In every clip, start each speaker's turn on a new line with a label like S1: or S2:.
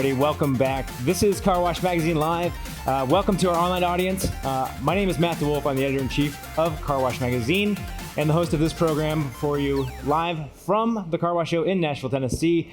S1: everybody. Welcome back. This is Car Wash Magazine Live. Welcome to our online audience. My name is Matt DeWolf. I'm the editor-in-chief of Car Wash Magazine and the host of this program for you live from the Car Wash Show in Nashville, Tennessee.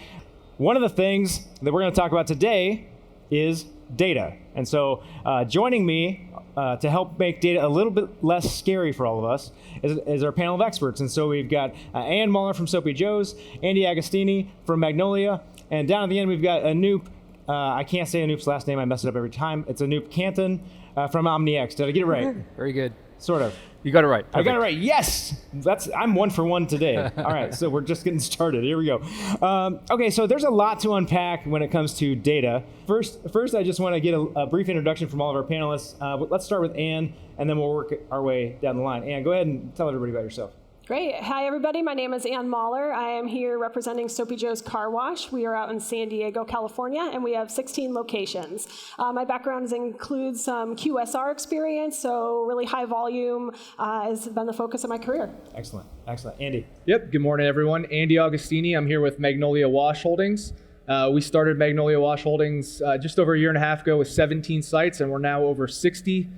S1: One of the things that we're going to talk about today is data. And so joining me to help make data a little bit less scary for all of us is our panel of experts. And so we've got Mauler from Soapy, Andy Agostini from Magnolia, and down at the end we've got Anoop. I can't say Anoop's last name. I mess it up every time. It's Anoop Kanthan from OmniX. Did I get it right?
S2: Very good.
S1: Sort of.
S2: You got it right. Perfect.
S1: I got it right. Yes. I'm 1 for 1 today. All right. So we're just getting started. Here we go. Okay. So there's a lot to unpack when it comes to data. First, I just want to get a brief introduction from all of our panelists. Let's start with Ann, and then we'll work our way down the line. Ann, go ahead and tell everybody about yourself.
S3: Great. Hi, everybody. My name is Ann Mauler. I am here representing Soapy Joe's Car Wash. We are out in San Diego, California, and we have 16 locations. My background includes some QSR experience, so really high volume has been the focus of my career.
S1: Excellent. Andy.
S4: Yep. Good morning, everyone. Andy Agostini. I'm here with Magnolia Wash Holdings. We started Magnolia Wash Holdings just over a year and a half ago with 17 sites, and we're now over 60,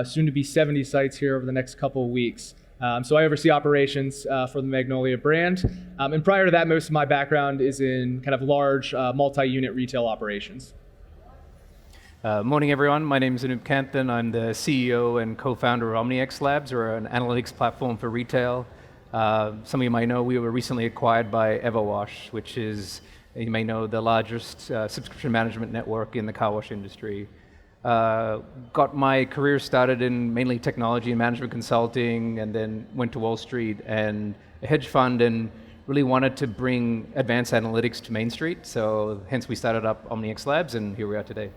S4: soon to be 70 sites here over the next couple of weeks. So I oversee operations for the Magnolia brand. And prior to that, most of my background is in kind of large multi-unit retail operations.
S2: Morning, everyone. My name is Anoop Kanthan. I'm the CEO and co-founder of OmniX Labs. We're an analytics platform for retail. Some of you might know we were recently acquired by EverWash, which is, you may know, the largest subscription management network in the car wash industry. Got my career started in mainly technology and management consulting, and then went to Wall Street and a hedge fund, and really wanted to bring advanced analytics to Main Street. So hence we started up OmniX Labs, and here we are today.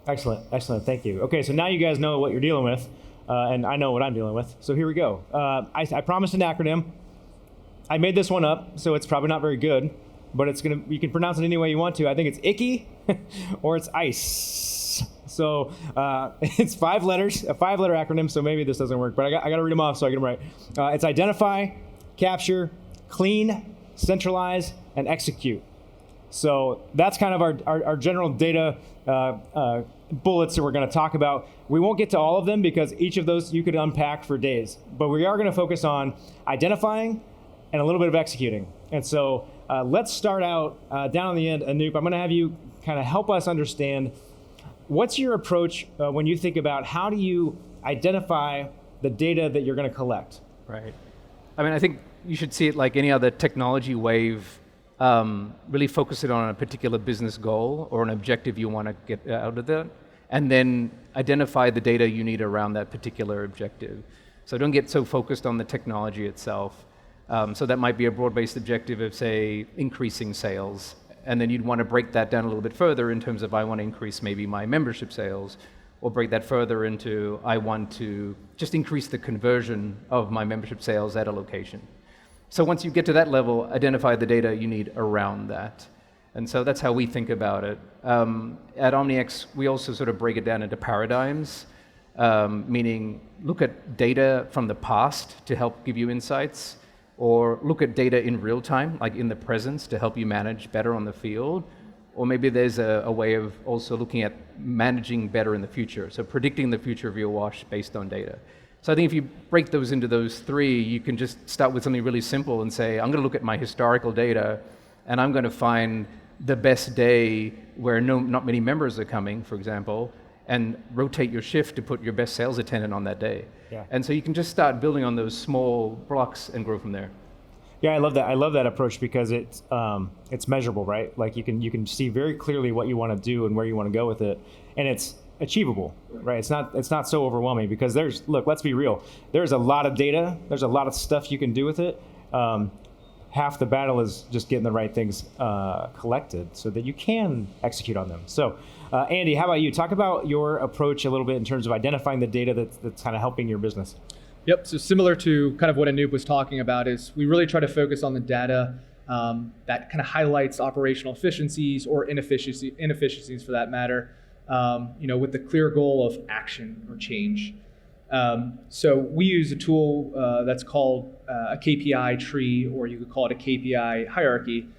S1: Excellent. Thank you. Okay, so now you guys know what you're dealing with, and I know what I'm dealing with. So here we go. I promised an acronym. I made this one up, so it's probably not very good, but you can pronounce it any way you want to. I think it's icky or it's ICE. So it's 5 letters, a 5-letter acronym, so maybe this doesn't work, but I got to read them off so I get them right. It's identify, capture, clean, centralize, and execute. So that's kind of our general data bullets that we're going to talk about. We won't get to all of them because each of those you could unpack for days, but we are going to focus on identifying and a little bit of executing. And so let's start out down on the end. Anoop, I'm going to have you kind of help us understand what's your approach when you think about how do you identify the data that you're going to collect?
S2: Right. I mean, I think you should see it like any other technology wave, really focus it on a particular business goal or an objective you want to get out of it, and then identify the data you need around that particular objective. So don't get so focused on the technology itself. So that might be a broad-based objective of, say, increasing sales. And then you'd want to break that down a little bit further in terms of I want to increase maybe my membership sales, or break that further into I want to just increase the conversion of my membership sales at a location. So once you get to that level, identify the data you need around that. And so that's how we think about it. At OmniX, we also sort of break it down into paradigms, meaning look at data from the past to help give you insights, or look at data in real time, like in the present, to help you manage better on the field. Or maybe there's a way of also looking at managing better in the future, so predicting the future of your wash based on data. So I think if you break those into those 3, you can just start with something really simple and say, I'm going to look at my historical data, and I'm going to find the best day where not many members are coming, for example, and rotate your shift to put your best sales attendant on that day.
S1: Yeah.
S2: And so you can just start building on those small blocks and grow from there.
S1: Yeah, I love that. I love that approach because it's measurable, right? Like you can see very clearly what you want to do and where you want to go with it, and it's achievable, right? It's not so overwhelming because let's be real. There's a lot of data. There's a lot of stuff you can do with it. Half the battle is just getting the right things collected so that you can execute on them. So, Andy, how about you? Talk about your approach a little bit in terms of identifying the data that's kind of helping your business.
S4: Yep. So similar to kind of what Anoop was talking about is we really try to focus on the data that kind of highlights operational efficiencies or inefficiencies for that matter, with the clear goal of action or change. So we use a tool that's called a KPI tree, or you could call it a KPI hierarchy,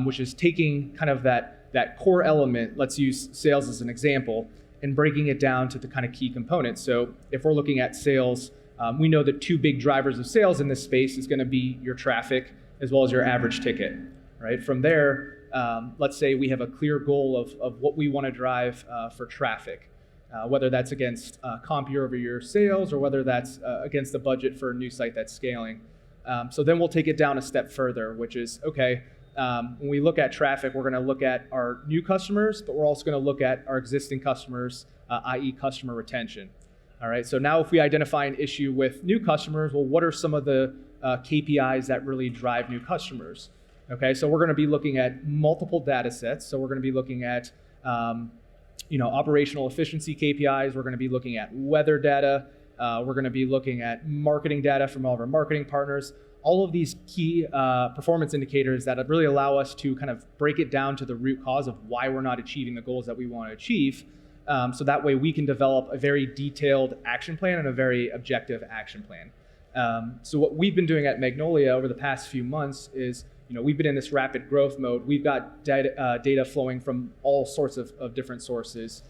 S4: which is taking kind of that that core element, let's use sales as an example, and breaking it down to the kind of key components. So if we're looking at sales, we know that 2 big drivers of sales in this space is going to be your traffic as well as your average ticket, right? From there, let's say we have a clear goal of what we want to drive for traffic, whether that's against comp year-over-year sales or whether that's against the budget for a new site that's scaling. So then we'll take it down a step further, which is, okay, when we look at traffic, we're going to look at our new customers, but we're also going to look at our existing customers, i.e. customer retention. All right, so now if we identify an issue with new customers, well, what are some of the KPIs that really drive new customers? Okay, so we're going to be looking at multiple data sets. So we're going to be looking at operational efficiency KPIs. We're going to be looking at weather data. We're going to be looking at marketing data from all of our marketing partners. All of these key performance indicators that really allow us to kind of break it down to the root cause of why we're not achieving the goals that we want to achieve. So that way we can develop a very detailed action plan and a very objective action plan. So what we've been doing at Magnolia over the past few months is, we've been in this rapid growth mode. We've got data flowing from all sorts of different sources.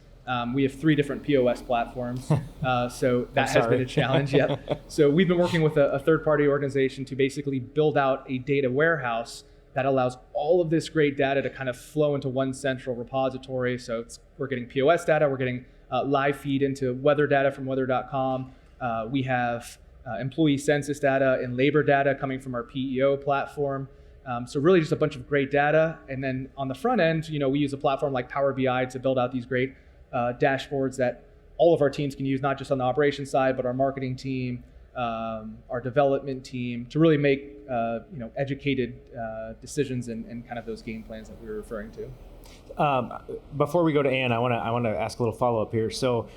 S4: We have 3 different POS platforms, so that has been a challenge. Yep. So we've been working with a third-party organization to basically build out a data warehouse that allows all of this great data to kind of flow into one central repository. So we're getting POS data, we're getting live feed into weather data from weather.com. We have employee census data and labor data coming from our PEO platform. So really just a bunch of great data. And then on the front end, we use a platform like Power BI to build out these great dashboards that all of our teams can use, not just on the operations side, but our marketing team, our development team, to really make educated decisions and kind of those game plans that we were referring to.
S1: Before we go to Ann, I want to ask a little follow up here. So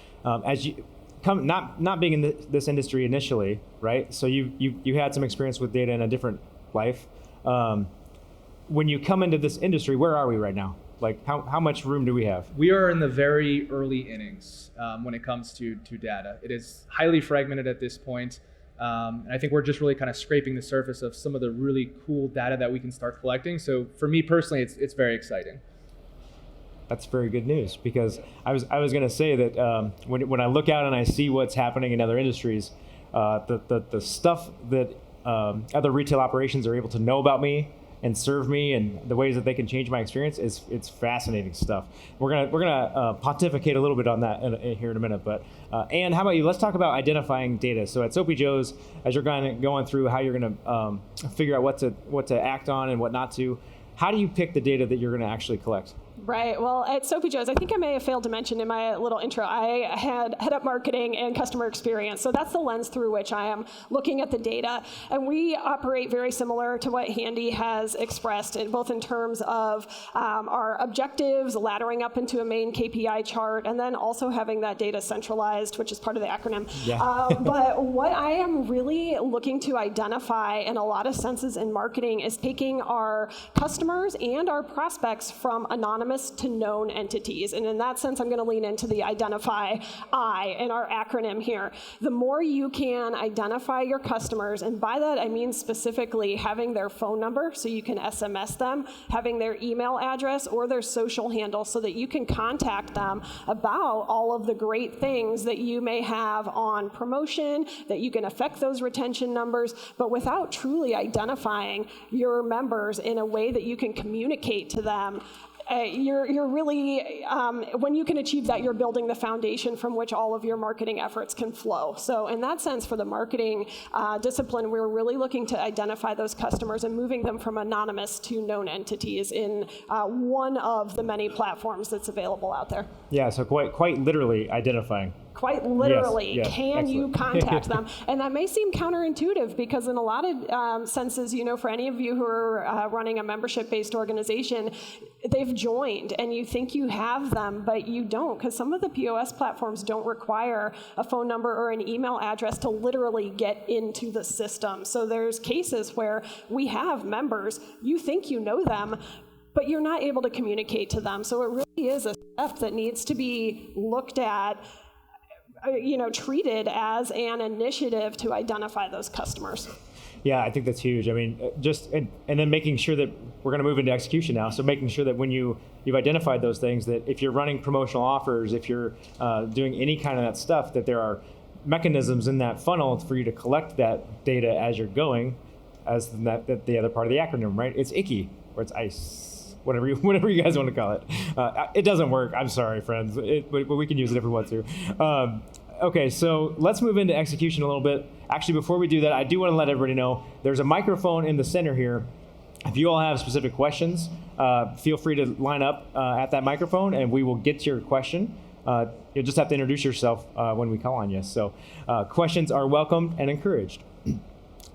S1: as you come, not being in this industry initially, right? So you had some experience with data in a different life. When you come into this industry, where are we right now? Like how much room do we have?
S4: We are in the very early innings when it comes to data. It is highly fragmented at this point. And I think we're just really kind of scraping the surface of some of the really cool data that we can start collecting. So for me personally, it's very exciting.
S1: That's very good news, because I was going to say that when I look out and I see what's happening in other industries, the stuff that other retail operations are able to know about me and serve me, and the ways that they can change my experience, it's fascinating stuff. We're gonna pontificate a little bit on that here in a minute. But Ann, how about you? Let's talk about identifying data. So at Soapy Joe's, as you're going through how you're gonna figure out what to act on and what not to, how do you pick the data that you're gonna actually collect?
S3: Right. Well, at Soapy Joe's, I think I may have failed to mention in my little intro, I had head up marketing and customer experience. So that's the lens through which I am looking at the data. And we operate very similar to what Handy has expressed, both in terms of our objectives, laddering up into a main KPI chart, and then also having that data centralized, which is part of the acronym.
S1: Yeah.
S3: But what I am really looking to identify in a lot of senses in marketing is taking our customers and our prospects from anonymous to known entities. And in that sense, I'm going to lean into the identify I in our acronym here. The more you can identify your customers, and by that I mean specifically having their phone number so you can SMS them, having their email address or their social handle so that you can contact them about all of the great things that you may have on promotion, that you can affect those retention numbers, but without truly identifying your members in a way that you can communicate to them. You're really, when you can achieve that, you're building the foundation from which all of your marketing efforts can flow. So in that sense, for the marketing discipline, we're really looking to identify those customers and moving them from anonymous to known entities in one of the many platforms that's available out there.
S1: Yeah, so quite literally identifying.
S3: Quite literally,
S1: yes,
S3: can
S1: excellent.
S3: you contact them? And that may seem counterintuitive because in a lot of senses, for any of you who are running a membership-based organization, they've joined and you think you have them, but you don't, because some of the POS platforms don't require a phone number or an email address to literally get into the system. So there's cases where we have members, you think you know them, but you're not able to communicate to them. So it really is a step that needs to be looked at, treated as an initiative to identify those customers.
S1: Yeah, I think that's huge. I mean, and then making sure that we're going to move into execution now. So making sure that when you've identified those things, that if you're running promotional offers, if you're doing any kind of that stuff, that there are mechanisms in that funnel for you to collect that data as you're going, as that the other part of the acronym, right? It's ICKY, or it's ICE, whatever you guys want to call it. It doesn't work. I'm sorry, friends, but we can use it if we want to. Okay, so let's move into execution a little bit. Actually, before we do that, I do want to let everybody know there's a microphone in the center here. If you all have specific questions, feel free to line up at that microphone, and we will get to your question. You'll just have to introduce yourself when we call on you. So questions are welcomed and encouraged.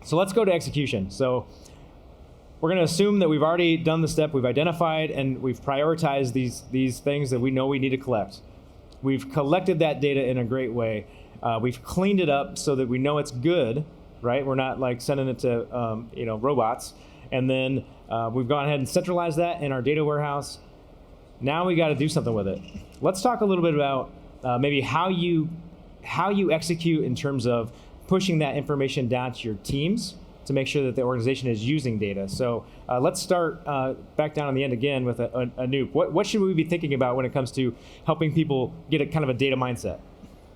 S1: So let's go to execution. So we're going to assume that we've already done the step, we've identified and we've prioritized these things that we know we need to collect. We've collected that data in a great way. We've cleaned it up so that we know it's good, right? We're not like sending it to robots. And then we've gone ahead and centralized that in our data warehouse. Now we got to do something with it. Let's talk a little bit about maybe how you execute in terms of pushing that information down to your teams to make sure that the organization is using data. So let's start back down on the end again with Anoop. What should we be thinking about when it comes to helping people get a kind of a data mindset?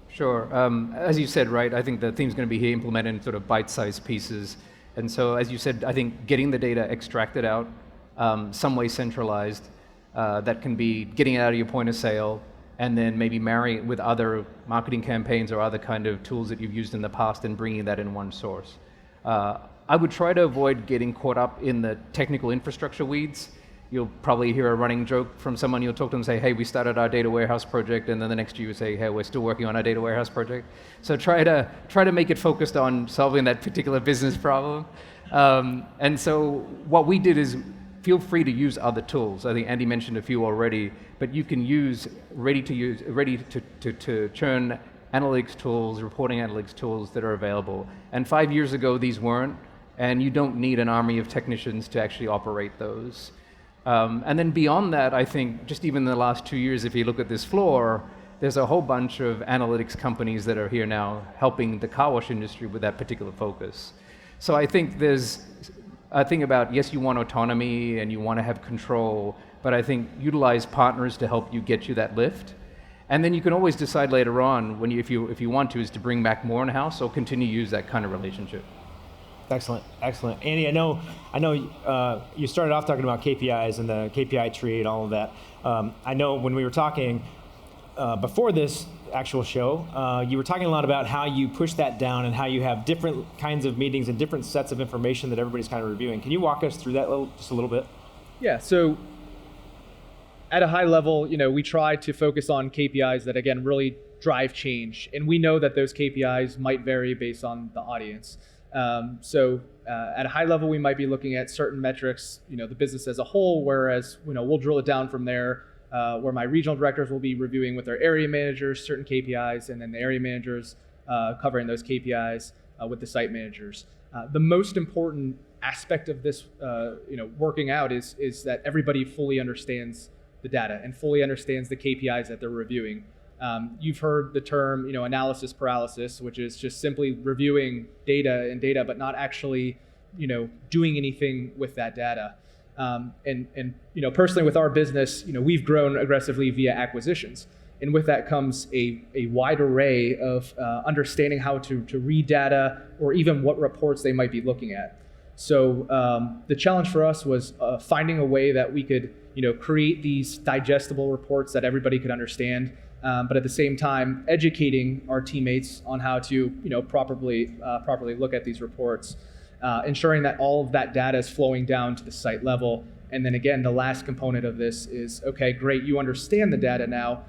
S2: Sure. As you said, right, I think the theme's going to be implemented in sort of bite-sized pieces. And so, as you said, I think getting the data extracted out, some way centralized, that can be getting it out of your point of sale, and then maybe marrying it with other marketing campaigns or other kind of tools that you've used in the past and bringing that in one source. I would try to avoid getting caught up in the technical infrastructure weeds. You'll probably hear a running joke from someone. You'll talk to them and say, hey, we started our data warehouse project, and then the next year you say, hey, we're still working on our data warehouse project. So try to make it focused on solving that particular business problem. And so what we did is feel free to use other tools. I think Andy mentioned a few already, but you can use ready to churn analytics tools, reporting analytics tools that are available. And 5 years ago, these weren't, and you don't need an army of technicians to actually operate those. And then beyond that, I think just even in the last 2 years, if you look at this floor, there's a whole bunch of analytics companies that are here now helping the car wash industry with that particular focus. So I think there's a thing about, yes, you want autonomy and you want to have control, but I think utilize partners to help you get you that lift. And then you can always decide later on, when if you want to, is to bring back more in-house or continue to use that kind of relationship.
S1: Excellent. Andy, I know you started off talking about KPIs and the KPI tree and all of that. I know when we were talking before this actual show, you were talking a lot about how you push that down and how you have different kinds of meetings and different sets of information that everybody's kind of reviewing. Can you walk us through that just a little bit?
S4: Yeah, so at a high level, we try to focus on KPIs that, again, really drive change. And we know that those KPIs might vary based on the audience. So at a high level, we might be looking at certain metrics, the business as a whole, whereas, we'll drill it down from there, where my regional directors will be reviewing with their area managers certain KPIs, and then the area managers covering those KPIs with the site managers. The most important aspect of this, working out is that everybody fully understands the data and fully understands the KPIs that they're reviewing. You've heard the term, analysis paralysis, which is just simply reviewing data, but not actually, doing anything with that data. And personally with our business, we've grown aggressively via acquisitions. And with that comes a wide array of understanding how to read data or even what reports they might be looking at. So the challenge for us was finding a way that we could, create these digestible reports that everybody could understand, but at the same time, educating our teammates on how to, properly look at these reports, ensuring that all of that data is flowing down to the site level. And then again, the last component of this is, okay, great, you understand the data now,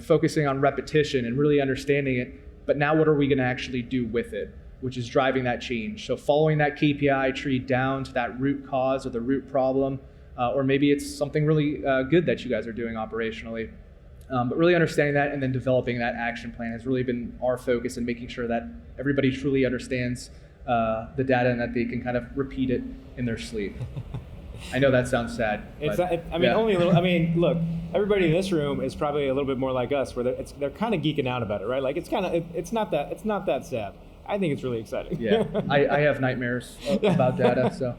S4: focusing on repetition and really understanding it, but now what are we gonna actually do with it, which is driving that change. So following that KPI tree down to that root cause or the root problem, or maybe it's something really good that you guys are doing operationally. But really understanding that and then developing that action plan has really been our focus in making sure that everybody truly understands the data and that they can kind of repeat it in their sleep. I know that sounds sad.
S1: Only a little. Look, everybody in this room is probably a little bit more like us, where they're kind of geeking out about it, right? Like it's not that sad. I think it's really exciting.
S4: Yeah, I have nightmares about data. So,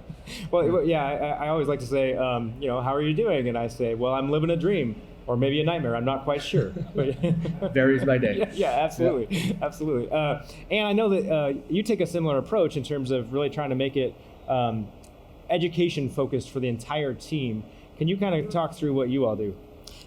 S1: well, yeah, I always like to say, how are you doing? And I say, well, I'm living a dream. Or maybe a nightmare. I'm not quite sure. But
S4: varies by day.
S1: Yeah, absolutely, absolutely. And I know that you take a similar approach in terms of really trying to make it education focused for the entire team. Can you kind of talk through what you all do?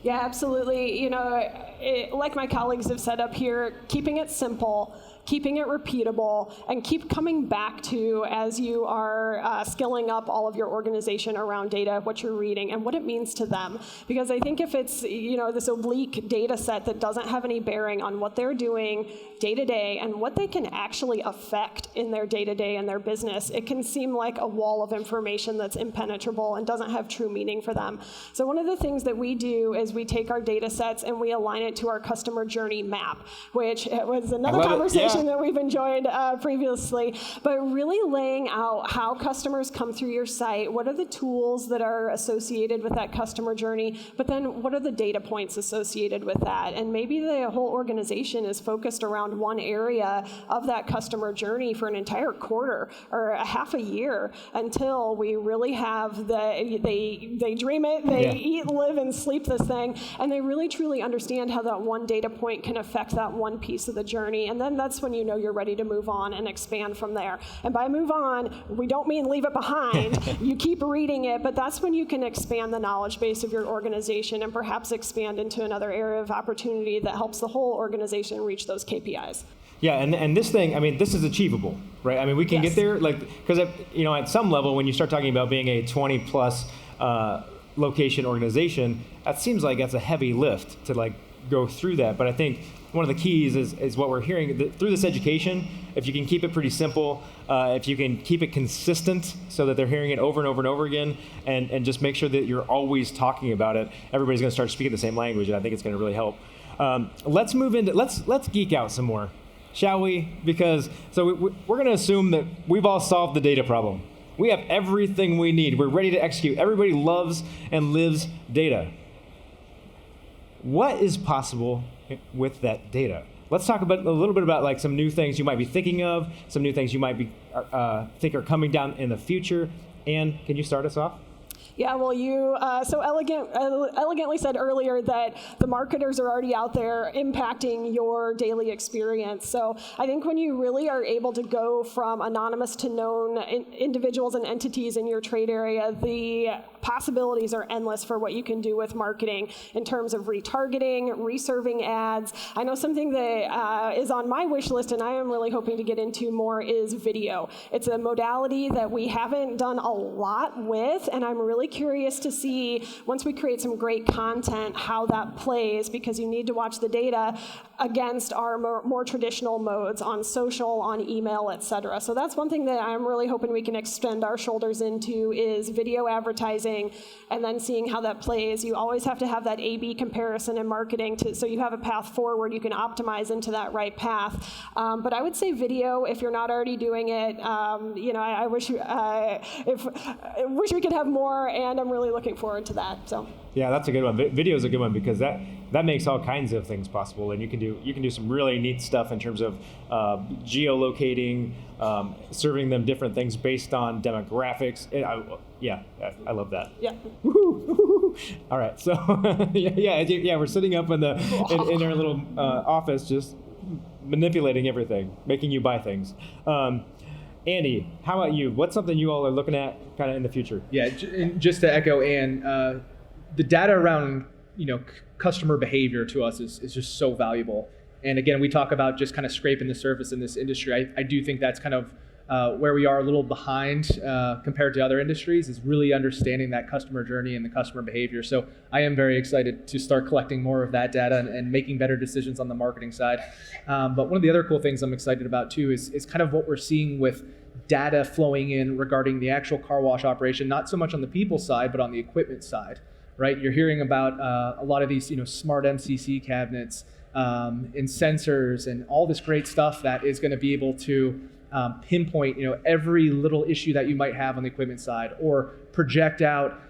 S3: Yeah, absolutely. Like my colleagues have said up here, keeping it simple, keeping it repeatable, and keep coming back to as you are skilling up all of your organization around data, what you're reading, and what it means to them. Because I think if it's this oblique data set that doesn't have any bearing on what they're doing day to day and what they can actually affect in their day to day and their business, it can seem like a wall of information that's impenetrable and doesn't have true meaning for them. So one of the things that we do is we take our data sets and we align it to our customer journey map, which was another conversation that we've enjoyed previously, but really laying out how customers come through your site, what are the tools that are associated with that customer journey, but then what are the data points associated with that? And maybe the whole organization is focused around one area of that customer journey for an entire quarter or a half a year until we really have they dream it, they eat, live, and sleep this thing, and they really truly understand how that one data point can affect that one piece of the journey. And then that's when you're ready to move on and expand from there. And by move on, we don't mean leave it behind. You keep reading it, but that's when you can expand the knowledge base of your organization and perhaps expand into another area of opportunity that helps the whole organization reach those KPIs.
S1: Yeah, and this thing, I mean, this is achievable, right? I mean, we can get there, because at some level, when you start talking about being a 20-plus location organization, that seems like that's a heavy lift to go through that. But I think one of the keys is what we're hearing through this education. If you can keep it pretty simple, if you can keep it consistent so that they're hearing it over and over and over again, and just make sure that you're always talking about it, everybody's going to start speaking the same language, and I think it's going to really help. Let's move into let's geek out some more, shall we? Because we're going to assume that we've all solved the data problem. We have everything we need. We're ready to execute. Everybody loves and lives data. What is possible with that data? Let's talk a little bit about some new things you might be thinking of, some new things you might be think are coming down in the future. Anne, can you start us off?
S3: Yeah, well, you so elegantly said earlier that the marketers are already out there impacting your daily experience. So I think when you really are able to go from anonymous to known individuals and entities in your trade area, the possibilities are endless for what you can do with marketing in terms of retargeting, reserving ads. I know something that is on my wish list and I am really hoping to get into more is video. It's a modality that we haven't done a lot with, and I'm really curious to see, once we create some great content, how that plays, because you need to watch the data against our more traditional modes on social, on email, et cetera. So that's one thing that I'm really hoping we can extend our shoulders into is video advertising, and then seeing how that plays. You always have to have that A/B comparison in marketing so you have a path forward. You can optimize into that right path. But I would say video, if you're not already doing it. I wish we could have more, and I'm really looking forward to that. So.
S1: Yeah, that's a good one. Video is a good one because that makes all kinds of things possible, and you can do some really neat stuff in terms of geolocating, serving them different things based on demographics. I love that.
S3: Yeah.
S1: Woo-hoo. All right, so we're sitting up in our little office, just manipulating everything, making you buy things. Andy, how about you? What's something you all are looking at kind of in the future?
S4: Yeah, just to echo Ann, the data around customer behavior to us is just so valuable. And again, we talk about just kind of scraping the surface in this industry. I do think that's kind of where we are a little behind compared to other industries, is really understanding that customer journey and the customer behavior. So I am very excited to start collecting more of that data and making better decisions on the marketing side. But one of the other cool things I'm excited about too is kind of what we're seeing with data flowing in regarding the actual car wash operation, not so much on the people side, but on the equipment side, right? You're hearing about a lot of these smart MCC cabinets and sensors and all this great stuff that is going to be able to pinpoint every little issue that you might have on the equipment side, or project out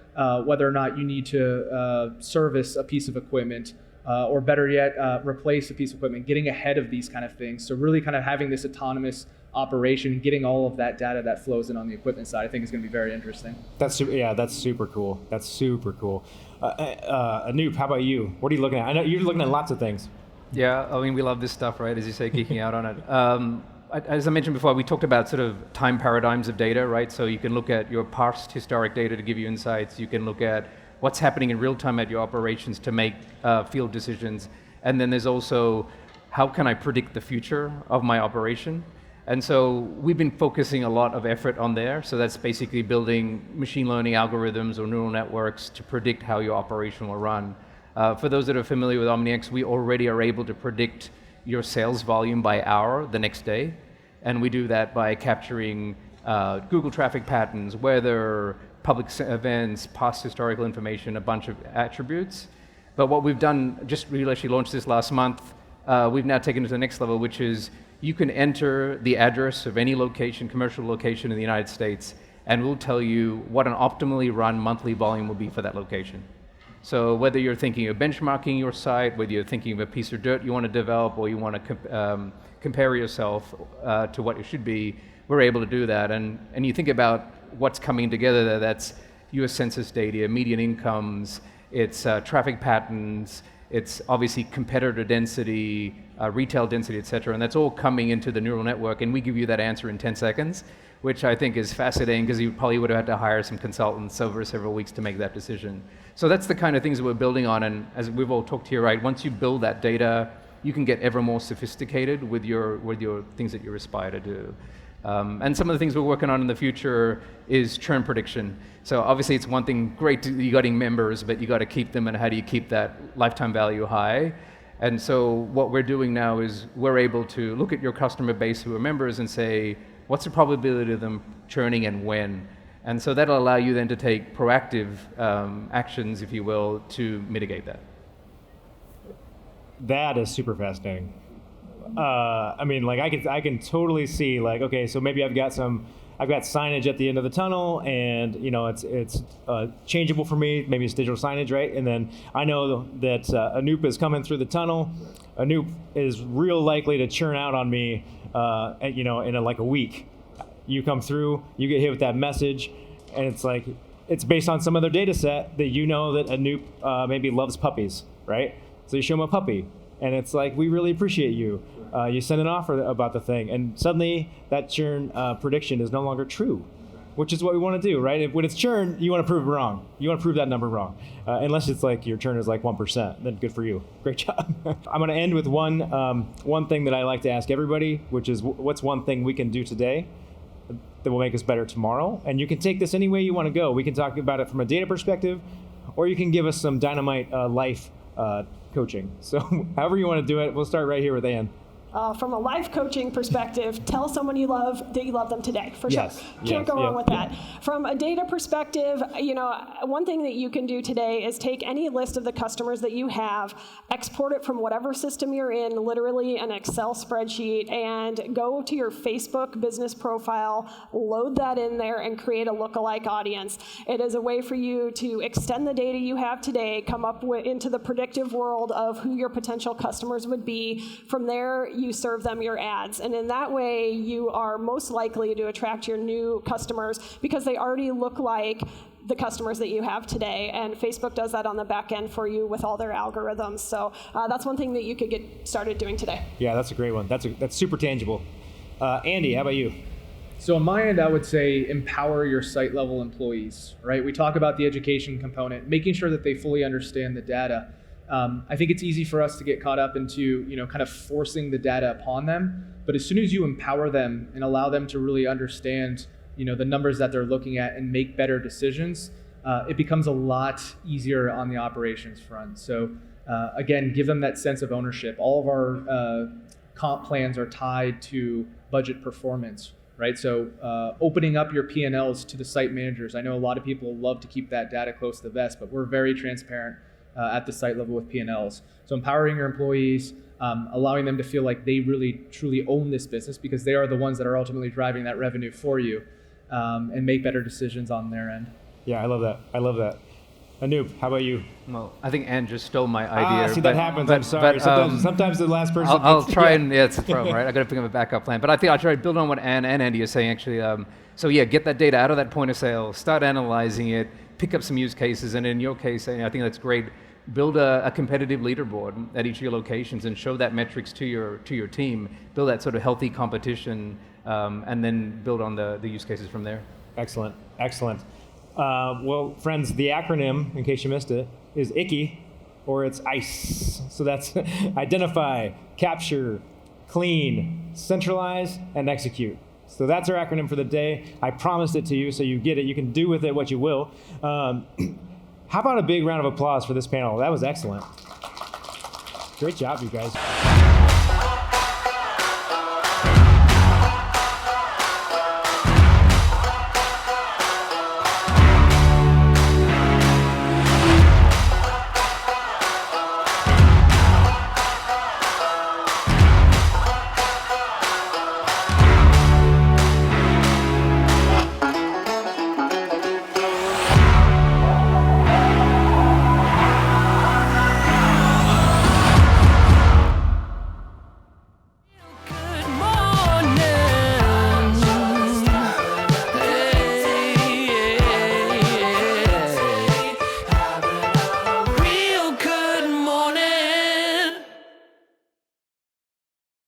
S4: whether or not you need to service a piece of equipment, or better yet, replace a piece of equipment, getting ahead of these kind of things. So really kind of having this autonomous operation, getting all of that data that flows in on the equipment side, I think is going to be very interesting.
S1: That's super cool. That's super cool. Anoop, how about you? What are you looking at? I know you're looking at lots of things.
S2: Yeah, I mean, we love this stuff, right? As you say, geeking out on it. As I mentioned before, we talked about sort of time paradigms of data, right? So you can look at your past historic data to give you insights. You can look at what's happening in real time at your operations to make field decisions. And then there's also, how can I predict the future of my operation? And so we've been focusing a lot of effort on there. So that's basically building machine learning algorithms or neural networks to predict how your operation will run. For those that are familiar with OmniX, we already are able to predict your sales volume by hour the next day. And we do that by capturing Google traffic patterns, weather, public events, past historical information, a bunch of attributes. But what we've done, we actually launched this last month, we've now taken it to the next level, which is you can enter the address of any location, commercial location in the United States, and we'll tell you what an optimally run monthly volume will be for that location. So whether you're thinking of benchmarking your site, whether you're thinking of a piece of dirt you want to develop, or you want to compare yourself to what it should be, we're able to do that. And you think about what's coming together there, that's US Census data, median incomes, it's traffic patterns, it's obviously competitor density, retail density, et cetera, and that's all coming into the neural network, and we give you that answer in 10 seconds, which I think is fascinating because you probably would have had to hire some consultants over several weeks to make that decision. So that's the kind of things that we're building on, and as we've all talked here, right, once you build that data, you can get ever more sophisticated with your things that you aspire to do. And some of the things we're working on in the future is churn prediction. So obviously it's one thing, great, you're getting members, but you got to keep them, and how do you keep that lifetime value high? And so what we're doing now is we're able to look at your customer base who are members and say, what's the probability of them churning and when? And so that'll allow you then to take proactive actions, if you will, to mitigate that.
S1: That is super fascinating. I mean, like I can totally see, like, okay, so maybe I've got signage at the end of the tunnel, and it's changeable for me. Maybe it's digital signage, right? And then I know that Anoop is coming through the tunnel. Anoop is real likely to churn out on me, in like a week. You come through, you get hit with that message, and it's like it's based on some other data set that that Anoop maybe loves puppies, right? So you show him a puppy, and it's like, we really appreciate you. You send an offer about the thing, and suddenly that churn prediction is no longer true, which is what we want to do, right? When it's churn, you want to prove it wrong. You want to prove that number wrong, unless it's like your churn is like 1%. Then good for you. Great job. I'm going to end with one thing that I like to ask everybody, which is what's one thing we can do today that will make us better tomorrow? And you can take this any way you want to go. We can talk about it from a data perspective, or you can give us some dynamite life coaching. So however you want to do it, we'll start right here with Ann.
S3: From a life coaching perspective, tell someone you love that you love them today, for sure. Can't go wrong with that. From a data perspective, one thing that you can do today is take any list of the customers that you have, export it from whatever system you're in, literally an Excel spreadsheet, and go to your Facebook business profile, load that in there, and create a lookalike audience. It is a way for you to extend the data you have today, come up into the predictive world of who your potential customers would be. From there, you serve them your ads. And in that way, you are most likely to attract your new customers because they already look like the customers that you have today. And Facebook does that on the back end for you with all their algorithms. So that's one thing that you could get started doing today.
S1: Yeah, that's a great one. That's super tangible. Andy, how about you?
S4: So on my end, I would say empower your site level employees, right? We talk about the education component, making sure that they fully understand the data. I think it's easy for us to get caught up into, kind of forcing the data upon them. But as soon as you empower them and allow them to really understand, the numbers that they're looking at and make better decisions, it becomes a lot easier on the operations front. So again, give them that sense of ownership. All of our comp plans are tied to budget performance, right? So opening up your P&Ls to the site managers. I know a lot of people love to keep that data close to the vest, but we're very transparent at the site level with P&Ls. So empowering your employees, allowing them to feel like they really, truly own this business because they are the ones that are ultimately driving that revenue for you, and make better decisions on their end.
S1: Yeah, I love that. Anoop, how about you?
S2: Well, I think Anne just stole my idea.
S1: See, that happens. I'm sorry. Sometimes the last person.
S2: I'll try and it's a problem, right? I got to pick up a backup plan. But I think I'll try to build on what Anne and Andy are saying actually. So yeah, get that data out of that point of sale, start analyzing it, pick up some use cases, and in your case, I think that's great. Build a competitive leaderboard at each of your locations and show that metrics to your team. Build that sort of healthy competition, and then build on the use cases from there.
S1: Excellent. Well, friends, the acronym, in case you missed it, is ICKY, or it's ICE. So that's identify, capture, clean, centralize, and execute. So that's our acronym for the day. I promised it to you, so you get it. You can do with it what you will. How about a big round of applause for this panel? That was excellent. Great job, you guys.